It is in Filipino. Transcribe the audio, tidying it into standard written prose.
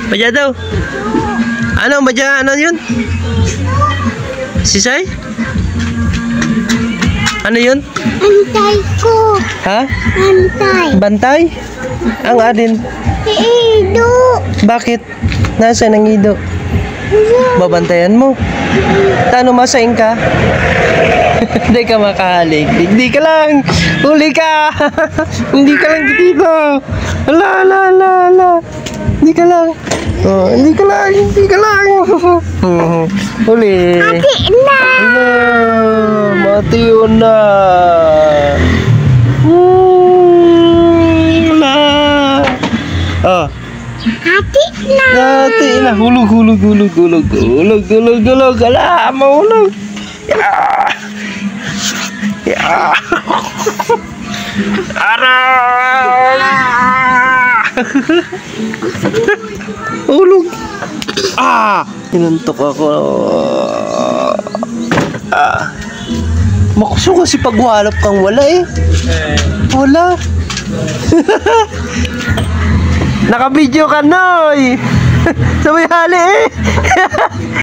Badya daw. Ano, badya? Ano yun? Sisay? Ano yun? Antay ko. Ha? Antay. Bantay? Ang adin. Ido. Bakit? Nasaan ang ido? Babantayan mo. Tano masaing ka? Hindi ka makahalik. Hindi ka lang. Huli ka. Hindi ka lang dito. Ala, ala, ala, ala. Hindi ka lang. Oh, hindi ka lang. Hindi ka lang. Huli. Mati na. Ala, mati yun na. Ala. Oh. Mati na. Dati na hulog, hulog, hulog, hulog, hulog, hulog, hulog. Ala, mahulog. Ya. Ya. Aray. Hulog. Tinuntok ako. Makuso kasi pagwalap kang wala eh. Wala. Naka-video ka, Noy. Sabay hali eh.